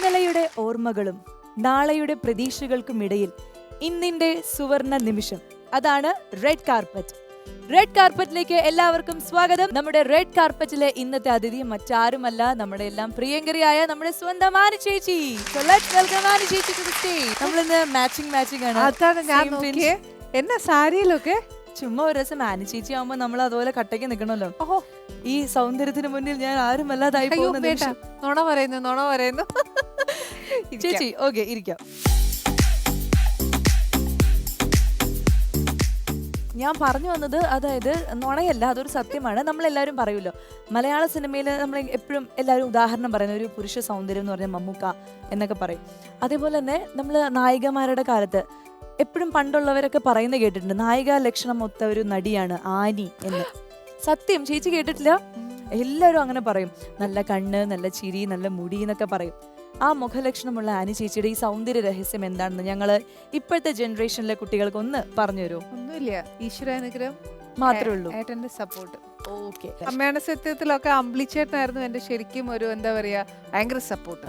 ഇന്നലെയുടെ ഓർമ്മകളും നാളെയുടെ പ്രതീക്ഷകൾക്കുമിടയിൽ ഇന്നിന്റെ സുവർണ നിമിഷം, അതാണ് റെഡ് കാർപ്പറ്റ്. റെഡ് കാർപ്പറ്റിലേക്ക് എല്ലാവർക്കും സ്വാഗതം. നമ്മുടെ റെഡ് കാർപ്പറ്റിലെ ഇന്നത്തെ അതിഥി മറ്റാരുമല്ല, നമ്മുടെ എല്ലാം പ്രിയങ്കരിയായ നമ്മുടെ സ്വന്തം ആനി ചേച്ചി. So let's welcome ആനി ചേച്ചി to the stage. നമ്മളിന്ന് മാച്ചിങ് ആണ്. അതാണ് ഞാൻ നോക്കിയേ എന്നാ സാരിയിലൊക്കെ ചുമ്മാ ഒരു രസം. ആനി ചേച്ചി ആവുമ്പോ നമ്മൾ അതുപോലെ കട്ടയ്ക്ക് നിൽക്കണമല്ലോ. ഈ സൗന്ദര്യത്തിന് മുന്നിൽ ഞാൻ ആരുമല്ലാതായി പോകുന്ന നുണ പറയുന്നു ചേച്ചി. ഓക്കെ, ഇരിക്കാം. ഞാൻ പറഞ്ഞു വന്നത്, അതായത് നുണയല്ല, അതൊരു സത്യമാണ്. നമ്മളെല്ലാവരും പറയുമല്ലോ, മലയാള സിനിമയിൽ നമ്മൾ എപ്പോഴും എല്ലാവരും ഉദാഹരണം പറയുന്ന ഒരു പുരുഷ സൗന്ദര്യം എന്ന് പറഞ്ഞാൽ മമ്മൂക്ക എന്നൊക്കെ പറയും. അതേപോലെ തന്നെ നമ്മൾ നായികമാരുടെ കാലത്ത് എപ്പോഴും പണ്ടുള്ളവരൊക്കെ പറയുന്നത് കേട്ടിട്ടുണ്ട്, നായിക ലക്ഷണം ഒത്ത ഒരു നടിയാണ് ആനി എന്ന്. സത്യം, ചേച്ചി കേട്ടിട്ടില്ല? എല്ലാവരും അങ്ങനെ പറയും. നല്ല കണ്ണ്, നല്ല ചിരി, നല്ല മുടി എന്നൊക്കെ പറയും. ആ മുഖലക്ഷണമുള്ള ആനി ചേച്ചിയുടെ ഈ സൗന്ദര്യ രഹസ്യം എന്താണെന്ന് ഞങ്ങള് ഇപ്പോഴത്തെ ജനറേഷനിലെ കുട്ടികൾക്ക് ഒന്ന് പറഞ്ഞു തരുമോ? ഒന്നുമില്ല, ഈശ്വരാനുഗ്രഹം മാത്രമേ ഉള്ളൂ, ഏട്ടന്റെ സപ്പോർട്ട്. ഓക്കെ. അമ്മയുടെ സത്യത്തിലൊക്കെ അമ്പിളിച്ചേട്ടനായിരുന്നു എന്റെ ശരിക്കും ഒരു എന്താ പറയാ ഭയങ്കര സപ്പോർട്ട്.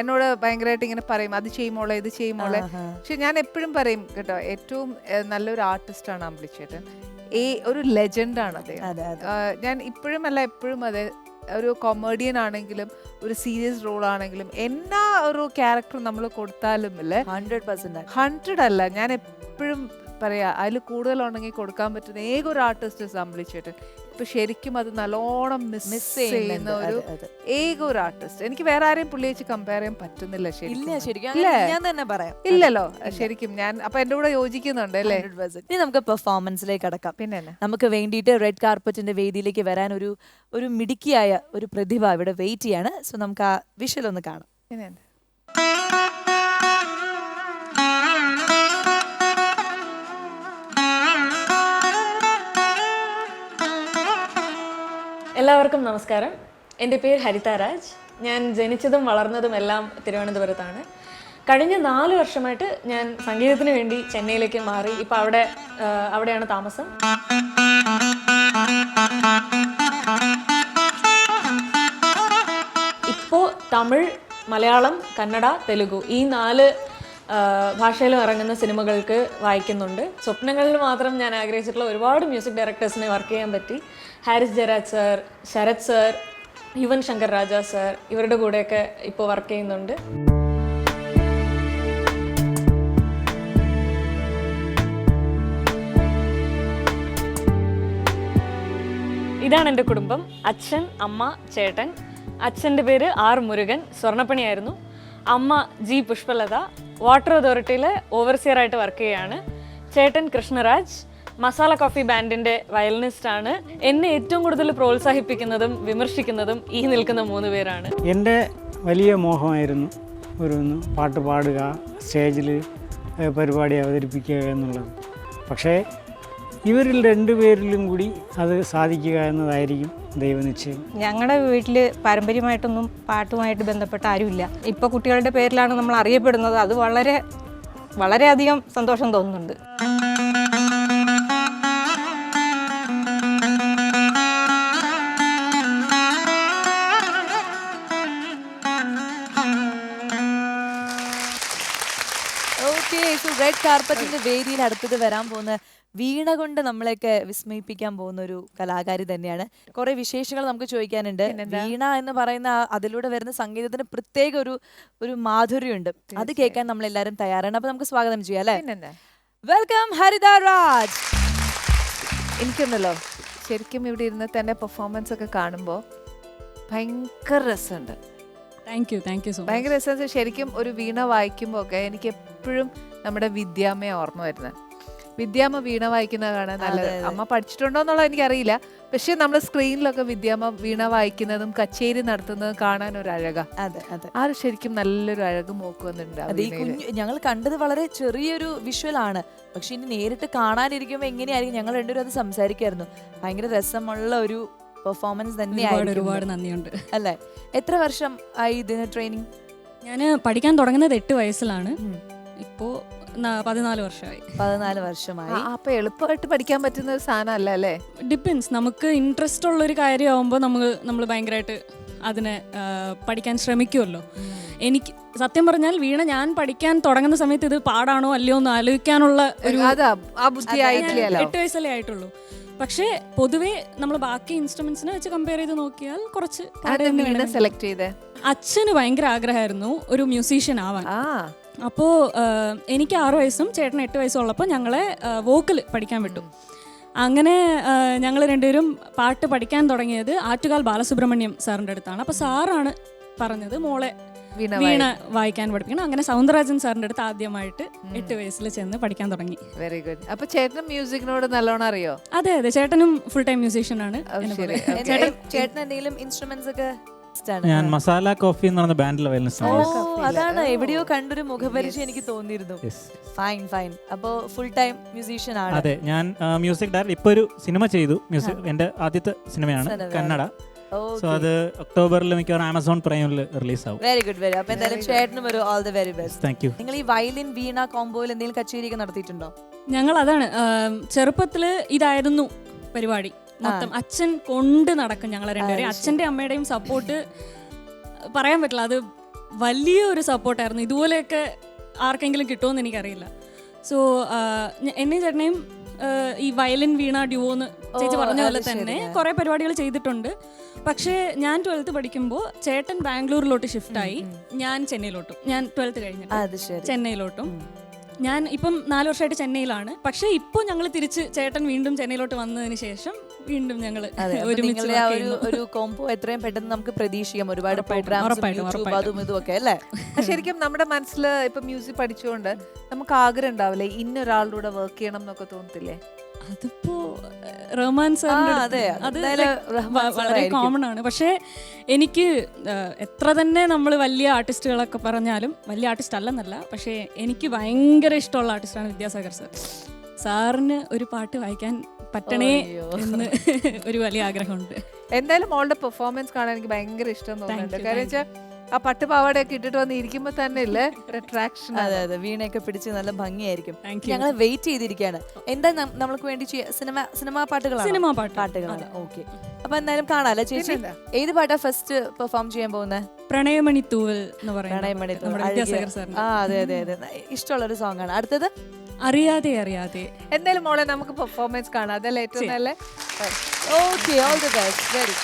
എന്നോട് ഭയങ്കരമായിട്ട് ഇങ്ങനെ പറയും, അത് ചെയ്യുമോളെ, ഇത് ചെയ്യുമോളെ. പക്ഷെ ഞാൻ എപ്പോഴും പറയും കേട്ടോ, ഏറ്റവും നല്ലൊരു ആർട്ടിസ്റ്റ് ആണ് അമ്പിളിച്ചേട്ടൻ. ഒരു ലെജൻഡാണ് അദ്ദേഹം. ഞാൻ ഇപ്പോഴും അല്ല എപ്പോഴും അതെ, ഒരു കൊമേഡിയൻ ആണെങ്കിലും ഒരു സീരിയസ് റോൾ ആണെങ്കിലും എന്നാ ഒരു ക്യാരക്ടർ നമ്മൾ കൊടുത്താലും അല്ലേ 100 അല്ല, ഞാൻ എപ്പോഴും പറയാ അതിൽ കൂടുതലുണ്ടെങ്കിൽ കൊടുക്കാൻ പറ്റുന്ന ഏക ഒരു ആർട്ടിസ്റ്റ് സംഭവിച്ചിട്ട് ഇപ്പൊ ശരിക്കും അത് നല്ലോണം മിസ് ചെയ്യുന്ന ഒരു ഏക ഒരു ആർട്ടിസ്റ്റ്. എനിക്ക് വേറെ ആരെയും പുള്ളി വെച്ച് കമ്പയർ ചെയ്യാൻ പറ്റുന്നില്ല. ഇല്ലല്ലോ ശരിക്കും. ഞാൻ അപ്പൊ എന്റെ കൂടെ യോജിക്കുന്നുണ്ട് അല്ലേ? ഇനി നമുക്ക് പെർഫോമൻസിലേക്ക് കടക്കാം. പിന്നെ നമുക്ക് വേണ്ടിയിട്ട് റെഡ് കാർപ്പറ്റിന്റെ വേദിയിലേക്ക് വരാൻ ഒരു മിടുക്കിയായ ഒരു പ്രതിഭ ഇവിടെ വെയിറ്റ് ചെയ്യാണ്. സോ നമുക്ക് ആ വിഷ്വൽ ഒന്ന് കാണാം. പിന്നെ എല്ലാവർക്കും നമസ്കാരം. എൻ്റെ പേര് ഹരിത രാജ്. ഞാൻ ജനിച്ചതും വളർന്നതും എല്ലാം തിരുവനന്തപുരത്താണ്. കഴിഞ്ഞ 4 വർഷമായിട്ട് ഞാൻ സംഗീതത്തിന് വേണ്ടി ചെന്നൈയിലേക്ക് മാറി. ഇപ്പോൾ അവിടെയാണ് താമസം. ഇപ്പോൾ തമിഴ്, മലയാളം, കന്നഡ, തെലുഗു ഈ 4 ഭാഷയിലും ഇറങ്ങുന്ന സിനിമകൾക്ക് വായിക്കുന്നുണ്ട്. സ്വപ്നങ്ങളിൽ മാത്രം ഞാൻ ആഗ്രഹിച്ചിട്ടുള്ള ഒരുപാട് മ്യൂസിക് ഡയറക്ടേഴ്സിനെ വർക്ക് ചെയ്യാൻ പറ്റി. ഹാരിസ് ജയരാജ് സർ, ശരത് സർ, യുവൻ ശങ്കർ രാജ സർ, ഇവരുടെ കൂടെയൊക്കെ ഇപ്പോൾ വർക്ക് ചെയ്യുന്നുണ്ട്. ഇതാണ് എൻ്റെ കുടുംബം. അച്ഛൻ, അമ്മ, ചേട്ടൻ. അച്ഛൻ്റെ പേര് ആർ മുരുകൻ, സ്വർണ്ണപ്പണിയായിരുന്നു. അമ്മ ജി പുഷ്പലത, വാട്ടർ അതോറിറ്റിയിലെ ഓവർസിയറായിട്ട് വർക്ക് ചെയ്യുകയാണ്. ചേട്ടൻ കൃഷ്ണരാജ്, മസാല കോഫി ബാൻഡിൻ്റെ വയലിനിസ്റ്റാണ്. എന്നെ ഏറ്റവും കൂടുതൽ പ്രോത്സാഹിപ്പിക്കുന്നതും വിമർശിക്കുന്നതും ഈ നിൽക്കുന്ന 3 പേരാണ്. എൻ്റെ വലിയ മോഹമായിരുന്നു പാട്ട് പാടുക, സ്റ്റേജിൽ പരിപാടി അവതരിപ്പിക്കുക എന്നുള്ളത്. പക്ഷേ ഇവരിൽ 2 പേരിലും കൂടി അത് സാധിക്കുക എന്നതായിരിക്കും ദൈവനിശ്ചയം. ഞങ്ങളുടെ വീട്ടിൽ പാരമ്പര്യമായിട്ടൊന്നും പാട്ടുമായിട്ട് ബന്ധപ്പെട്ട ആരുമില്ല. ഇപ്പോൾ കുട്ടികളുടെ പേരിലാണ് നമ്മൾ അറിയപ്പെടുന്നത്. അത് വളരെയധികം സന്തോഷം തോന്നുന്നുണ്ട്. ഓക്കെ. സോ റെഡ് കാർപ്പറ്റിന്റെ വേദിയിൽ അടുത്തത് വരാൻ പോകുന്ന വീണ കൊണ്ട് നമ്മളെയൊക്കെ വിസ്മയിപ്പിക്കാൻ പോകുന്ന ഒരു കലാകാരി തന്നെയാണ്. കുറെ വിശേഷങ്ങൾ നമുക്ക് ചോദിക്കാനുണ്ട്. വീണ എന്ന് പറയുന്ന അതിലൂടെ വരുന്ന സംഗീതത്തിന് പ്രത്യേക ഒരു മാധുര്യമുണ്ട്. അത് കേൾക്കാൻ നമ്മൾ എല്ലാവരും തയ്യാറാണ്. അപ്പൊ നമുക്ക് സ്വാഗതം ചെയ്യാം അല്ലേ? വെൽക്കം ഹരിത രാജ്. എനിക്കുണ്ടല്ലോ ശരിക്കും ഇവിടെ ഇരുന്ന് തന്നെ പെർഫോമൻസ് ഒക്കെ കാണുമ്പോൾ ഭയങ്കര രസമുണ്ട്. Thank you so much. ഭയങ്കര രസം. ശരിക്കും ഒരു വീണ വായിക്കുമ്പോൾ ഒക്കെ എനിക്ക് എപ്പോഴും നമ്മുടെ വിദ്യാമ്മയെ ഓർമ്മ വരുന്നത്. വിദ്യാമ്മ വീണ വായിക്കുന്നത് കാണാൻ നല്ലത്. അമ്മ പഠിച്ചിട്ടുണ്ടോ എന്നുള്ളത് എനിക്കറിയില്ല. പക്ഷെ നമ്മുടെ സ്ക്രീനിലൊക്കെ വിദ്യാമ്മ വീണ വായിക്കുന്നതും കച്ചേരി നടത്തുന്നതും കാണാൻ ഒരു അഴകാ. ആ ശരിക്കും നല്ലൊരു അഴക് മോക്കുന്നുണ്ട്. ഞങ്ങൾ കണ്ടത് വളരെ ചെറിയൊരു വിഷ്വൽ ആണ്, പക്ഷെ ഇനി നേരിട്ട് കാണാനിരിക്കുമ്പോൾ എങ്ങനെയായിരിക്കും ഞങ്ങൾ രണ്ടുപേരും അത് സംസാരിക്കായിരുന്നു. ഭയങ്കര രസമുള്ള ഒരു പെർഫോമൻസ് തന്നെയായിരുന്നു. ഒരുപാട് നന്ദിയുണ്ട്. അല്ലേ? എത്ര വർഷം ആയി ഇതിന് ട്രെയിനിങ്? ഞാൻ പഠിക്കാൻ തുടങ്ങുന്നത് 8 വയസ്സിലാണ്. ഇപ്പോൾ 14 വർഷമായി. 14 വർഷമായി. അപ്പൊ എളുപ്പമായിട്ട് പഠിക്കാൻ പറ്റുന്ന ഒരു സാധനം അല്ല അല്ലേ? ഡിപ്പെൻസ്. നമുക്ക് ഇൻട്രസ്റ്റ് ഉള്ളൊരു കാര്യമാകുമ്പോൾ നമ്മൾ ഭയങ്കരമായിട്ട് അതിനെ പഠിക്കാൻ ശ്രമിക്കുമല്ലോ. എനിക്ക് സത്യം പറഞ്ഞാൽ വീണ ഞാൻ പഠിക്കാൻ തുടങ്ങുന്ന സമയത്ത് ഇത് പാടാണോ അല്ലയോ എന്ന് ആലോചിക്കാനുള്ള ഒരു അതാ ആ ബുദ്ധി ആയിട്ടില്ലല്ലോ. 8 വയസ്സല്ലേ ആയിട്ടുള്ളൂ. പക്ഷേ പൊതുവേ നമ്മൾ ബാക്കി ഇൻസ്ട്രുമെന്റ്സിനെ വെച്ച് കമ്പയർ ചെയ്ത് നോക്കിയാൽ കുറച്ച് പാടുമെന്ന് വീണ വേണമെങ്കിൽ. സെലക്ട് ചെയ്തേ? അച്ഛന് ഭയങ്കര ആഗ്രഹമായിരുന്നു ഒരു മ്യൂസീഷ്യൻ ആവാൻ. അപ്പോൾ എനിക്ക് 6 വയസ്സും ചേട്ടന് 8 വയസ്സും ഉള്ളപ്പോൾ ഞങ്ങളെ വോക്കൽ പഠിക്കാൻ വിട്ടു. അങ്ങനെ ഞങ്ങൾ രണ്ടുപേരും പാട്ട് പഠിക്കാൻ തുടങ്ങിയത് ആറ്റുകാൽ ബാലസുബ്രഹ്മണ്യം സാറിൻ്റെ അടുത്താണ്. അപ്പോൾ സാറാണ് പറഞ്ഞത് മോളെ വീണ വായിക്കാൻ പഠിപ്പിക്കണം. അങ്ങനെ സൗന്ദരരാജൻ സാറിൻ്റെ അടുത്ത് ആദ്യമായിട്ട് 8 വയസ്സിൽ ചെന്ന് പഠിക്കാൻ തുടങ്ങി. Very good. അപ്പൊ ചേട്ടനും മ്യൂസിക്കിനോട് നല്ലോണം അറിയോ? അതെ അതെ, ചേട്ടനും ഫുൾ ടൈം മ്യൂസീഷ്യൻ ആണ്. ചേട്ടൻ എന്തെങ്കിലും ഇൻസ്ട്രുമെന്റ്സ് ഒക്കെ? ഞാൻ മസാല കോഫി എന്ന് പറഞ്ഞ ബാൻഡിലെ വയലിനിസ്റ്റ്. അതാണ് എവിടെയോ കണ്ടൊരു മുഖപരിചയം എനിക്ക് തോന്നിയിരുന്നു. Fine fine. അപ്പോ ഫുൾ ടൈം മ്യൂസീഷ്യൻ ആണ്. അതെ, ഞാൻ മ്യൂസിക് ഡയറക്ടർ. ഇപ്പൊ ഒരു സിനിമ ചെയ്തു. മ്യൂസിക് എന്റെ ആദ്യത്തെ സിനിമയാണ്, കന്നഡ. സോ അത് ഒക്ടോബറിൽ മിക്കവാറും ആമസോൺ പ്രൈമിൽ റിലീസ് ആവും. Very good. വെരി. അപ്പൊ എന്തായാലും ചേട്ടനും ഒരു all the very best. Thank you. നിങ്ങൾ ഈ വയലിൻ വീണ കോംബോയിൽ എന്തെങ്കിലും കച്ചേരിയൊക്കെ നടത്തിയിട്ടുണ്ടോ? ഞങ്ങൾ അതാണ് ചെറുപ്പത്തില് ഇതായിരുന്നു പരിപാടി മൊത്തം. അച്ഛൻ കൊണ്ട് നടക്കും ഞങ്ങളെ രണ്ടുപേരെയും. അച്ഛൻ്റെ അമ്മയുടെയും സപ്പോർട്ട് പറയാൻ പറ്റില്ല. അത് വലിയൊരു സപ്പോർട്ടായിരുന്നു. ഇതുപോലെയൊക്കെ ആർക്കെങ്കിലും കിട്ടുമെന്ന് എനിക്കറിയില്ല. സോ എന്നെയും ചേട്ടനെയും ഈ വയലിൻ വീണ ഡ്യുവോ എന്ന് ചേച്ചി പറഞ്ഞ പോലെ തന്നെ കുറേ പരിപാടികൾ ചെയ്തിട്ടുണ്ട്. പക്ഷേ ഞാൻ 12th പഠിക്കുമ്പോൾ ചേട്ടൻ ബാംഗ്ലൂരിലോട്ട് ഷിഫ്റ്റായി, ഞാൻ ചെന്നൈയിലോട്ടും. ഞാൻ 12th കഴിഞ്ഞിട്ട് ചെന്നൈയിലോട്ടും. ഞാൻ ഇപ്പം 4 വർഷമായിട്ട് ചെന്നൈയിലാണ്. പക്ഷേ ഇപ്പോൾ ഞങ്ങൾ തിരിച്ച് ചേട്ടൻ വീണ്ടും ചെന്നൈയിലോട്ട് വന്നതിന് ശേഷം വീണ്ടും ഞങ്ങൾ ഒരുമിച്ച് ഒരു കോംബോ എത്രയും പെട്ടെന്ന് നമുക്ക് പ്രതീക്ഷിക്കാം. ഒരുപാട് പ്രോഗ്രാംസും അതും ഇതും ഒക്കെ അല്ലേ? ശരിക്കും നമ്മുടെ മനസ്സിൽ ഇപ്പൊ മ്യൂസിക് പഠിച്ചുകൊണ്ട് നമുക്ക് ആഗ്രഹം ഉണ്ടാവില്ലേ ഇന്നൊരാളുടെ കൂടെ വർക്ക് ചെയ്യണം എന്നൊക്കെ തോന്നത്തില്ലേ? അതിപ്പോ റഹ്മാൻ സാറിന്റെ അത് വളരെ കോമൺ ആണ്. പക്ഷേ എനിക്ക് എത്ര തന്നെ നമ്മൾ വലിയ ആർട്ടിസ്റ്റുകളൊക്കെ പറഞ്ഞാലും, വലിയ ആർട്ടിസ്റ്റ് അല്ലെന്നല്ല, പക്ഷേ എനിക്ക് ഭയങ്കര ഇഷ്ടമുള്ള ആർട്ടിസ്റ്റാണ് വിദ്യാസാഗർ സാർ. സാറിന് ഒരു പാട്ട് വായിക്കാൻ പറ്റണേ എന്ന് ഒരു വലിയ ആഗ്രഹമുണ്ട്. എന്തായാലും മോളുടെ പെർഫോമൻസ് കാണാൻ എനിക്ക് ഭയങ്കര ഇഷ്ടം തോന്നുന്നുണ്ട്. കാരണം വെച്ചാൽ ആ പട്ടുപാവാടയൊക്കെ ഇട്ടിട്ട് വന്ന് ഇരിക്കുമ്പോ തന്നെ ഇല്ലേ അട്രാക്ഷൻ. അതെ അതെ, വീണയൊക്കെ പിടിച്ച് നല്ല ഭംഗിയായിരിക്കും. ഞങ്ങൾ വെയിറ്റ് ചെയ്തിരിക്കുകയാണ്. എന്താ നമ്മൾക്ക് വേണ്ടി സിനിമാ പാട്ടുകളാണ്. ഓക്കെ, അപ്പൊ എന്തായാലും കാണാലോ ചേച്ചി. ഏത് പാട്ടാ ഫസ്റ്റ് പെർഫോം ചെയ്യാൻ പോകുന്നത്? പ്രണയമണി തൂവൽ എന്ന് പറയുന്നത്. അതെ അതെ അതെ, ഇഷ്ടമുള്ള ഒരു സോങ് ആണ്. അടുത്തത് അറിയാതെ അറിയാതെ. എന്തായാലും മോളെ നമുക്ക് പെർഫോമൻസ് കാണാം, അതല്ലേ ഏറ്റവും നല്ല. Okay, all the best. Very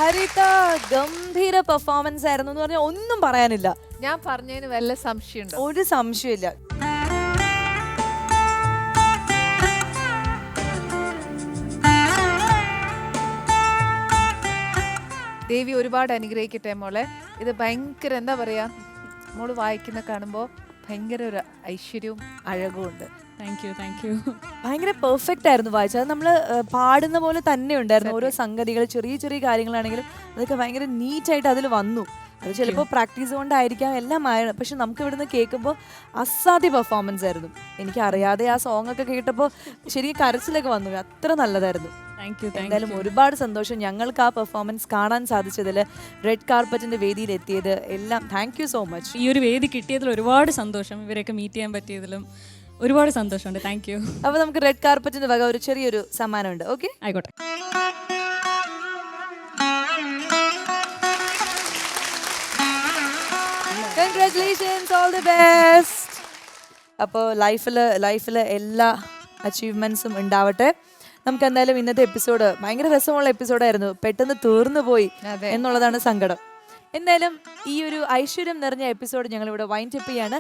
Haritha ഗംഭീര പെർഫോമൻസ് ആയിരുന്നു എന്ന് പറഞ്ഞാൽ ഒന്നും പറയാനില്ല. ഞാൻ പറഞ്ഞതിന് വല്ല സംശയമുണ്ടോ? ഒരു സംശയമില്ല. ദേവി ഒരുപാട് അനുഗ്രഹിക്കട്ടെ മോളെ. ഇത് ഭയങ്കര എന്താ പറയാ, മോള് വായിക്കുന്ന കാണുമ്പോൾ ഭയങ്കര ഒരു ഐശ്വര്യവും അഴകും ഉണ്ട്. Thank you. ഭയങ്കര പെർഫെക്റ്റ് ആയിരുന്നു വായിച്ചത്. അത് നമ്മൾ പാടുന്ന പോലെ തന്നെ ഉണ്ടായിരുന്നു. ഓരോ സംഗതികൾ, ചെറിയ ചെറിയ കാര്യങ്ങളാണെങ്കിലും അതൊക്കെ ഭയങ്കര നീറ്റായിട്ട് അതിൽ വന്നു. അത് ചിലപ്പോൾ പ്രാക്ടീസ് കൊണ്ടായിരിക്കാം എല്ലാം ആയത്. പക്ഷെ നമുക്ക് ഇവിടുന്ന് കേൾക്കുമ്പോൾ അസാധ്യ പെർഫോമൻസ് ആയിരുന്നു. എനിക്ക് അറിയാതെ ആ സോങ് ഒക്കെ കേട്ടപ്പോൾ ശരിക്കും കരച്ചിലൊക്കെ വന്നു. അത്ര നല്ലതായിരുന്നു. എന്തായാലും ഒരുപാട് സന്തോഷം ഞങ്ങൾക്ക് ആ പെർഫോമൻസ് കാണാൻ സാധിച്ചതിൽ, റെഡ് കാർപ്പറ്റിന്റെ വേദിയിൽ എത്തിയത് എല്ലാം. Thank you so much. ഈ ഒരു വേദി കിട്ടിയതിൽ ഒരുപാട് സന്തോഷം, ഇവരെയൊക്കെ മീറ്റ് ചെയ്യാൻ പറ്റിയതിലും ഒരുപാട് സന്തോഷമുണ്ട്. Thank you. അപ്പൊ നമുക്ക് റെഡ് കാർപ്പറ്റിന്റെ വക ഒരു ചെറിയൊരു സമ്മാനമുണ്ട്. ഓക്കെ, ആയിക്കോട്ടെ. Congratulations, all the best. അപ്പോൾ ലൈഫിൽ എല്ലാ അച്ചീവ്മെന്റ്സും ഉണ്ടാവട്ടെ. നമുക്ക് എന്തായാലും ഇന്നത്തെ എപ്പിസോഡ് ഭയങ്കര രസമുള്ള എപ്പിസോഡായിരുന്നു. പെട്ടെന്ന് തീർന്നു പോയി എന്നുള്ളതാണ് സങ്കടം. എന്തായാലും ഈ ഒരു ഐശ്വര്യം നിറഞ്ഞ എപ്പിസോഡ് ഞങ്ങൾ ഇവിടെ വൈൻഡ് അപ്പ് ചെയ്യാണ്.